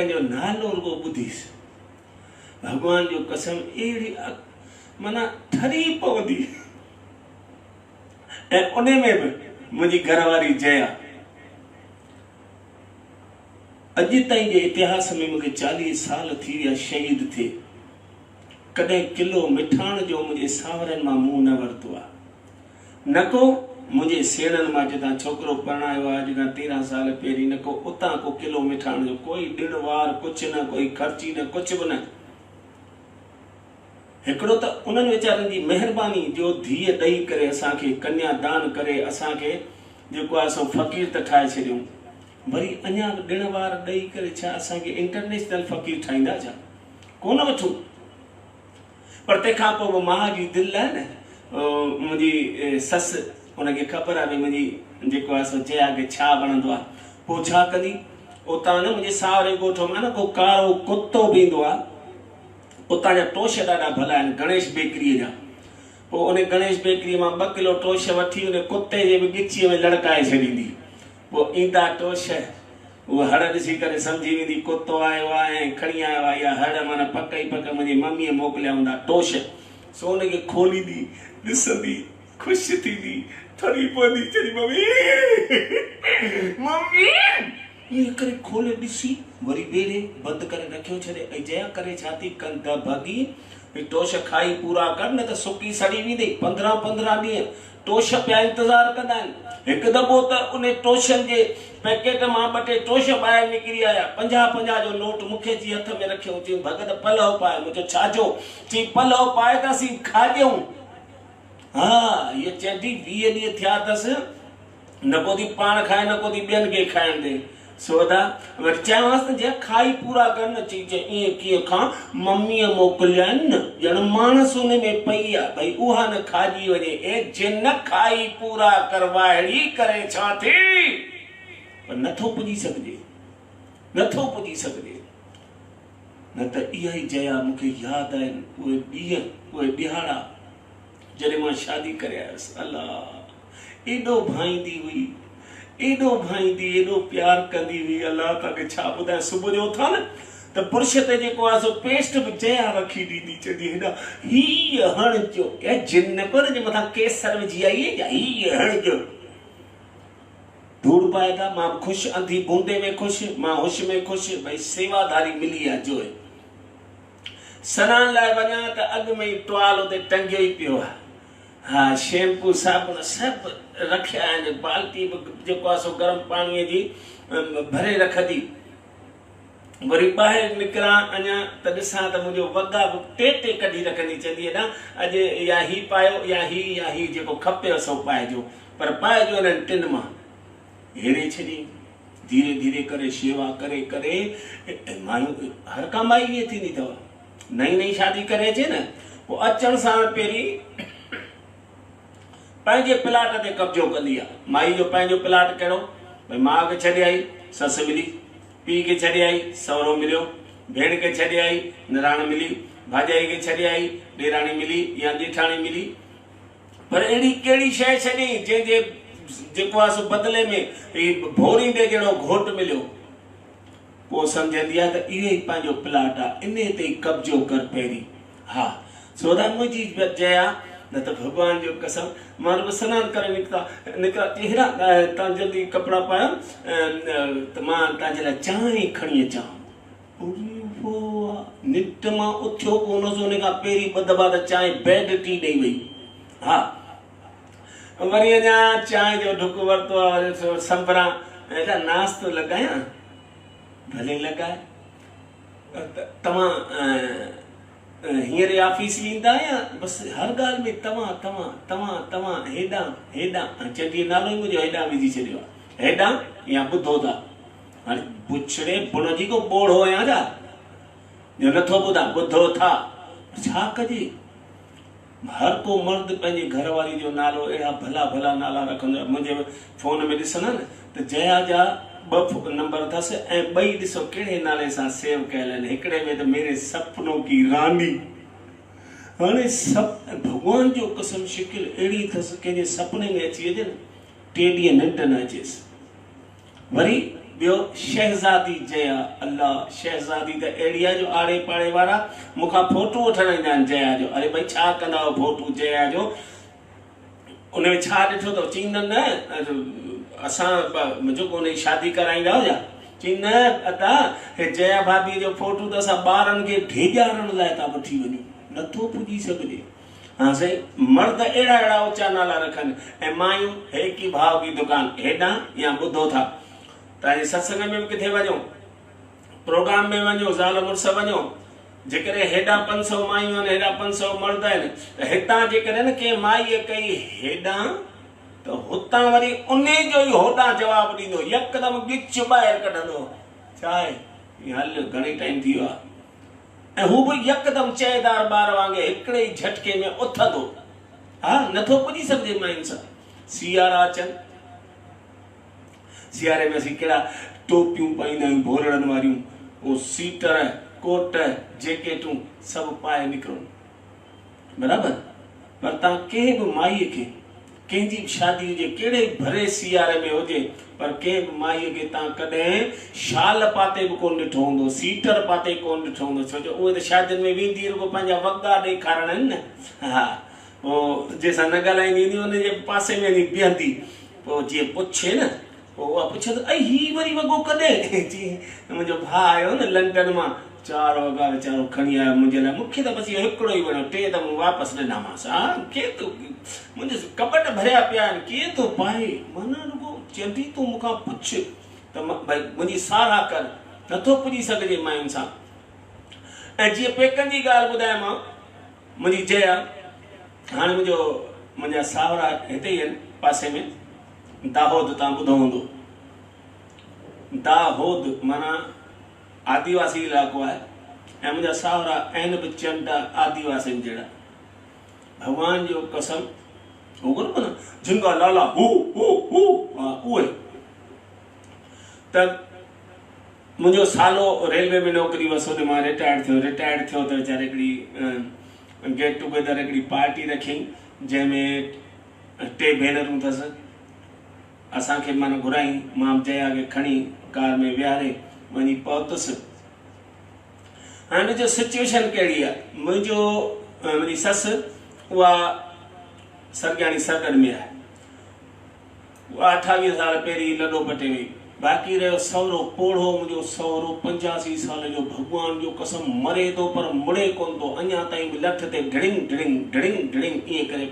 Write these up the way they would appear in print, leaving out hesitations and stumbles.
कंहिंजो नालो रुगो ॿुधीसि भॻवान जो कसम अहिड़ी माना ठरी पवंदी। ऐं उन में बि मुंहिंजी घरवारी जया अॼु ताईं जे इतिहास में मूंखे 40 साल थी विया शहीद थिए, कॾहिं किलो मिठाण जो मुंहिंजे सावरनि मां मुंहुं न वरितो आहे, न को मुंहिंजे सेणनि मां जितां छोकिरो परणायो आहे अॼु खां 13 साल पहिरीं, न को उतां को किलो मिठाण जो कोई ॾिण वार कुझु न, कोई ख़र्ची न, कुझु बि न। हिकिड़ो त उन्हनि वीचारनि जी महिरबानी जो धीअ ॾेई करे असांखे कन्यादान करे असांखे जेको आहे सो फ़क़ीर त ठाहे छॾियूं, वरी अञा ॾिण वार ॾेई करे छा असांखे इंटरनेशनल फ़क़ीर ठाहींदा छा? कोन वठूं। पर तंहिंखां पोइ बि माउ जी दिलि आहे न, मुंहिंजी ससु उनखे ख़बर आहे भई मुंहिंजी जेको आहे सो जया खे छा वणंदो आहे, पोइ छा कंदी, उतां न मुंहिंजे सावरे ॻोठ में न को कारो कुतो बि ईंदो आहे, उतां जा टोश ॾाढा भला आहिनि गणेश बेकरीअ जा, पोइ उन गणेश बेकरीअ मां 2 किलो टोश वठी उन कुते जे बि ॻिचीअ में लड़काए छॾींदी। पोइ ईंदा टोश उहा हड़ ॾिसी करे सम्झी वेंदी कुतो आयो आहे ऐं खणी आयो आहे, या हड़ माना पक ई पक मुंहिंजी मम्मीअ मोकिलिया हूंदा टोश। सो उनखे खोलींदी, ॾिसंदी, ख़ुशि थींदी, थरी पवंदी, चवंदी मम्मी मम्मी ईअं करे खोले ॾिसी वरी ॿेड़े बंदि करे रखियो छॾे। ऐं जया करे छा थी कंद भॻी टोश खाई पूरा कर न त सुकी सड़ी वेंदी। 15-15 ॾींहं टोश पिया इंतज़ारु कंदा आहिनि। हिकु दफ़ो त उन टोशनि जे पैकेट मां 2 टे टोश ॿाहिरि निकिरी आया, 50-50 जो नोट मूंखे जी हथ में रखियो, चई भॻत पलव पाए। मुंहिंजो छाजो? चई पलव पाए त असीं खाॼूं। हा इहे चवंदी 20 ॾींहं थिया अथसि, न को थी पाण खाए न को थी ॿियनि खे खाइण ॾे। सोदा वरी चयोमांसि न जे खाई पूरा कर न। चई ईअं कीअं खां, मम्मीअ मोकिलिया आहिनि न, ॼण माणस उन में पई आहे भई उहा न खाइजी वञे। ए जिन खाई पूरा करवाइड़ी करे छा थी, पर नथो पुॼी सघिजे, नथो पुॼी सघिजे। न त इहा ई जया मूंखे यादि आहिनि उहे ॾींहं, उहे ॾिहाड़ा जॾहिं मां शादी करे आयुसि। अलाह एॾो भाईंदी हुई, एॾो भाईंदी, एॾो प्यार कंदी हुई। अलाह तव्हांखे छा ॿुधायां। सुबुह जो उथां न त पुरुष ते जेको आहे सो पेस्ट बि जया रखी ॾींदी, चवंदी हेॾा हीअ हणिजो, ए जिन पर जे मथां केसर विझी आई है, हीअ हणिजो। धूड़ पाए था, मां ख़ुशि, अंधी बूंदे में ख़ुशि, मां होश में ख़ुशि, भई सेवाधारी मिली आहे। जो सनान लाइ वञा त अॻु में ई टुवाल उते टंगियो ई पियो आहे। हा शैम्पू साबुण सभु रखिया आहिनि, बाल्टी बि जेको आहे सो गरम पाणीअ जी भरे रखंदी। वरी ॿाहिरि निकिरां अञा त ॾिसां त मुंहिंजो वॻा बि टे कढी रखंदी, चवंदी हेॾा अॼु या ही पायो या ही जेको खपेव सो पाइजो, पर पाइजो इन्हनि 3 मां। हेरे छॾी धीरे धीरे करे शेवा करे करे मायूं, हर का माई ईअं थींदी अथव। नई नई शादी करे अचे न, पोइ अचण सां पहिरीं पंहिंजे प्लाट ते कब्जो कंदी आहे। माई जो पंहिंजो प्लाट कहिड़ो, भई माउ खे छॾे आई ससु मिली, पीउ खे छॾे आई सहुरो मिलियो, भेण खे छॾे आई निराण मिली, भाॼाई खे छॾे आई ॾेराणी मिली या ॼेठाणी मिली। पर अहिड़ी कहिड़ी शइ छॾी जंहिंजे जेको आहे सो बदिले में भोरींदे जहिड़ो घोट मिलियो। पोइ सम्झंदी आहे त इहो ई पंहिंजो प्लाट आहे, इन ते कब्जो कर पहिरीं। हा सोदा मुंहिंजी जया, न त भॻवान जो कसम मां बि सनानु करे निकिता हेड़ा तव्हां जल्दी कपिड़ा पायो त मां तव्हांजे लाइ चांहि खणी अचां। नित मां उथियो कोन हुअसि, उन खां पहिरीं 2 दफ़ा त चांहि बेड टी ॾेई वई। हा वरी अञा चांहि जो ढुक वरितो आहे, वरी संभरां हेॾा नाश्तो लॻायां, भले लॻाए। तव्हां हींअर ऑफिस ईंदा या बसि हर ॻाल्हि में तव्हां तव्हां तव्हां तव्हां हेॾां हेॾां, चवंदी नालो ई मुंहिंजो हेॾां विझी छॾियो आहे, हेॾां या ॿुधो था। हाणे पुछड़े बुण जी को ॿोड़ो आहियां छा जो नथो ॿुधां, ॿुधो था छा कजे। हर को मर्द पंहिंजे घरवारी जो नालो अहिड़ा भला भला नाला रखंदो आहे। मुंहिंजे फ़ोन में ॾिसंदा न त जया जा 2 नंबर अथसि ऐं 2 ॾिसो कहिड़े नाले सां सेव कयल आहिनि। हिकिड़े में त मेरे सपनों की रानी। हाणे भॻवान जो कसम शिकिल अहिड़ी अथसि, कंहिंजे सपने में अची अचे न 3 ॾींहं निंड न अचेसि। वरी ॿियो शहज़ादी जया। अल्लाह, शहज़ादी त अहिड़ी आहे जो आड़े पाड़े वारा मूंखां फोटू वठण ईंदा आहिनि जया जो। अरे भई छा कंदा आहियो फोटू जया जो, उन में छा ॾिठो अथव? चईंदा न असां जेको उन जी शादी कराईंदा हुआ, चई न अदा हे जया भाभी जो फोटू त असां ॿारनि खे ढेॼारण लाइ था वठी वञूं, नथो पुॼी सघिजे। हाँ सही, मर्द अहिड़ा अहिड़ा ऊचा नाला रखनि ऐं मायूं हेकी भाव की दुकान हेॾां या ॿुधो था। तव्हांजे सत्संग में बि किथे वञो, प्रोग्राम में वञो, ज़ाल मुड़ुस वञो, जेकॾहिं हेॾां 500 मायूं आहिनि, हेॾां 500 मर्द आहिनि, त हितां जेकॾहिं न कंहिं माईअ कई हेॾां, त हुतां वरी उन जो ई होॾां जवाबु ॾींदो, यकदमि गिच ॿाहिरि कढंदो, छा आहे हल घणी टाइम थी वियो आहे। ऐं हू बि यकदमि चएदार ॿार वांगुरु हिकिड़े ई झटके में उथंदो। हा, नथो पुॼी सघिजे मायुनि सां। सियारा अचनि, सियारे में असीं कहिड़ा टोपियूं पाईंदा आहियूं भोरड़नि वारियूं, उहो सीटर कोट जैकेटूं सभु पाए निकिरूं, बराबरि। पर तव्हां कंहिं बि माईअ खे, कंहिंजी बि शादी हुजे, कहिड़े भरे सियारे में हुजे, पर कंहिं बि माईअ खे तव्हां कॾहिं शाल पाते बि कोन ॾिठो हूंदो, सीटर पाते कोन ॾिठो हूंदो, छो जो उहे त शादियुनि में वेंदी रुगो पंहिंजा वॻा ॾेखारणा आहिनि न। हा, पोइ जंहिंसां न ॻाल्हाईंदी ईंदी हुनजे पासे में बीहंदी, पोइ जीअं पुछे न, पोइ उहा पुछे त ही वरी वॻो कॾहिं? जीअं मुंहिंजो भाउ आयो न लंडन मां, 4 वॻा वीचारो खणी आयो मुंहिंजे लाइ, मूंखे त बसि इहो हिकिड़ो ई वणियो, 3 त मूं वापसि ॾिनामांसि। हा, केरु थो, मुंहिंजे कॿट भरिया पिया आहिनि, केरु थो पाए? माना रुगो चवंदी तूं मूंखां पुछ त भई मुंहिंजी साराह कर, नथो पुॼी सघिजे मायुनि सां। ऐं जीअं पेकनि जी ॻाल्हि ॿुधायां, मुंहिंजी जया, हाणे मुंहिंजा सावरा हिते ई आहिनि पासे में, दाहोद, तव्हां ॿुधो हूंदो, दाहोद माना आदिवासी इलाइक़ो आहे, ऐं मुंहिंजा सावरा आहिनि बि चंडा आदिवासियुनि जहिड़ा। भॻवान जो कसम, हो कोन माना जिनका लाला हू हू हू, उहे। त मुंहिंजो सालो रेलवे में नौकिरी हुअसि, होॾे मां रिटायर्ड थियो त वीचारे हिकिड़ी गेट टुगेदर हिकिड़ी पार्टी रखियईं, जंहिंमें 2 भेनरूं अथसि, असांखे माना घुराई, मां जया खे खणी कार में विहारे वञी पहुतुसि। हाणे मुंहिंजो सिचुएशन कहिड़ी आहे, मुंहिंजी ससु उहा सरगाणी सरगन में आहे, उहा 28 साल पहिरीं लॾो पटे वई। बाक़ी रहियो सहुरो पोढ़ो, मुंहिंजो सहुरो 85 साल जो, भॻवान जो कसम मरे थो पर मुड़े कोन थो, अञा ताईं बि लठ ते ढिड़िंग ढिड़िंग ढिड़िंग ढिड़िंग ईअं करे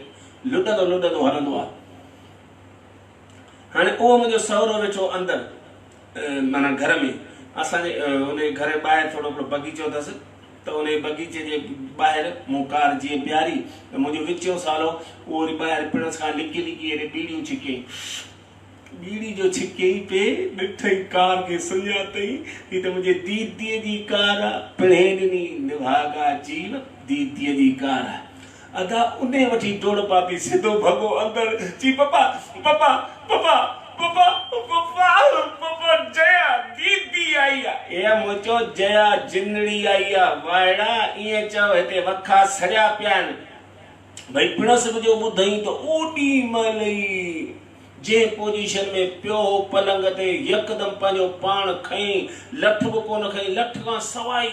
लुॾंदो हलंदो आहे। हाणे उहो मुंहिंजो सहुरो वेठो अंदरि माना घर में, असांजे उन घर जे ॿाहिरि थोरो हिकिड़ो बगीचो अथसि, त उन बगीचे जे ॿाहिरि मूं कार जीअं बीहारी, त मुंहिंजो विचो सालो उहो वरी ॿाहिरि पिणस खां लिकी हेॾे बीड़ियूं छिकईं, बीड़ी जो छिकईं पे ॾिठई कार खे सुञातई, हीअ त मुंहिंजे दीदीअ जी कार आहे, पिणे ॾिनी निभागा जीव दीदीअ जी कार आहे। अदा उन वठी डोड़ पाती, सिधो भॻो अंदरि, चई पपा पपा पपा पपा पपा पपा जया दीदी आई आहे। ए मुंहिंजो जया जिनड़ी आई आहे, वाइड़ा ईअं चओ, हिते वखा सड़िया पिया आहिनि। भई पिणस बि जो ॿुधई त ओॾी महिल ई जे पोजीशन में पियो पलंग ते, यकदमि पंहिंजो पाण खईं, लठ बि कोन खईं, लठ खां सवाइ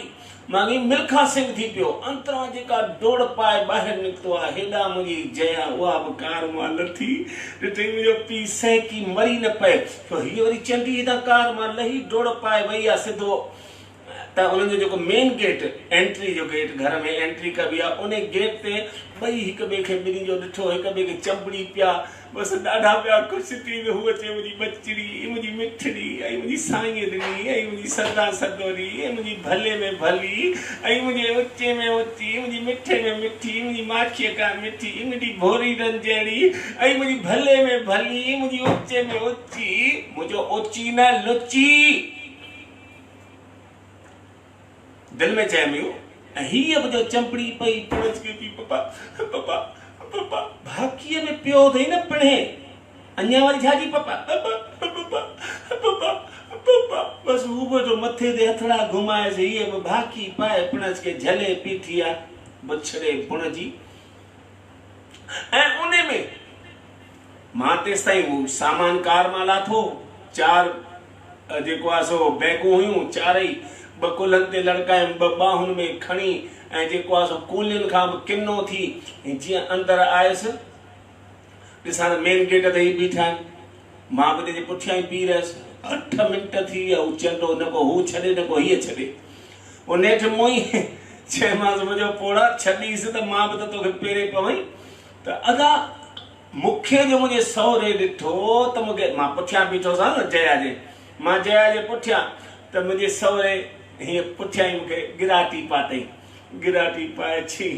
मांगी मिल्खा सिंह थी पियो, अंतरां जेका डोड़ पाए ॿाहिरि निकितो आहे, हेॾा मुंहिंजी जया उहा बि कार मां लथी, ॾिठई मुंहिंजो पीउ सहकी मरी न पए, छो हीअ वरी चंडी हितां कार मां लही डोड़ पाए वई आहे सिधो। त उन्हनि जो जेको मेन गेट, एंट्री जो गेट, घर में एंट्री कबी आहे, उन गेट ते ॿई हिक ॿिए खे ॿिन्ही जो ॾिठो, हिक ॿिए खे चंबड़ी पिया, बसि ॾाढा पिया ख़ुशि थी। हूअ चए मुंहिंजी बचड़ी, मुंहिंजी मिठड़ी, ऐं मुंहिंजी साईं ॾिनी, ऐं मुंहिंजी सदा सदोरी, ऐं मुंहिंजी भले में भली, ऐं मुंहिंजे उचे में उची, मुंहिंजी मिठे में मिठी, मुंहिंजी माखीअ खां मिठी, मुंहिंजी भोरी रंजड़ी, ऐं मुंहिंजी भले में भली, मुंहिंजी उचे में उची, मुंहिंजो उची न लुची, दिल में चयो। ऐं हीअ बि जो चंपड़ी पई पिणस खे पई, पपा पपा पपा भाकीअ में पियो अथई न पिणे, अञा वरी छाजी पपा पपा पपा पपा पपा, बसि हू बि मथे ते हथड़ा घुमाएसि, हीअ बि भाकी पाए पिणस खे झले पीठी आहे बछड़े पुण जी। ऐं उन में मां तेसि ताईं सामान कार मां लाथो, 4 जेको आहे सो बैगूं हुयूं चारई, ॿ कुल्हनि ते लड़कायमि, ॿ बाहुनि में खणी, ऐं जेको आहे सो कूलियुनि खां बि किनो थी जीअं अंदरि आयुसि। ॾिसां त मेन गेट ते ई बीठा आहिनि, मां बि जे पुठियां ई बीह रहियसि। 8 मिंट थी विया, हू चंडो न को हू छॾे न को हीअ छॾे। उहो नेठि मूं ई चयोमांसि मुंहिंजो पोड़ा छॾीसि त मां बि त तोखे पेरे पवई। त अदा मूंखे जो मुंहिंजे सहुरे ॾिठो त मूंखे, मां पुठियां बीठो सां न जया जे, मां जया जे पुठियां, त मुंहिंजे सहुरे हीअं पुठियां ई मूंखे गिराटी पातई, गिराटी पाए छी।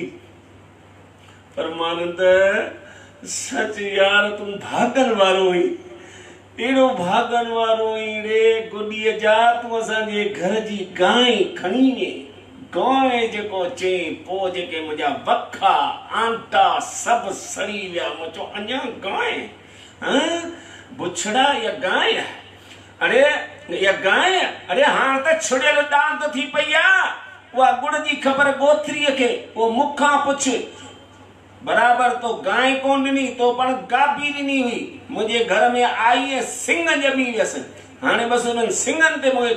परमानंद सच यार तूं भागन वारो हुई, एड़ो भागन वारो हुई रे गुॾीअ जा, तूं असांजे घर जी गांइ खणी ने, गांइ जेको चई, पोइ जेके मुंहिंजा वखा आंटा सभु सड़ी विया। मूं चयो अञा गांइ, बुछड़ा या गांइ? अरे या गांइ, अरे हाणे त छुड़ियल दांत थी पई आहे। उहा गुड़ जी ख़बर गोथरीअ खे, उहो मूंखां पुछ, बराबर तो गांइ कोन ॾिनी, तो पण गाबी ॾिनी हुई। मुंहिंजे घर में आई ऐं सिंग ॼमी वियसि, हाणे बसि हुननि सिंगनि ते मूंखे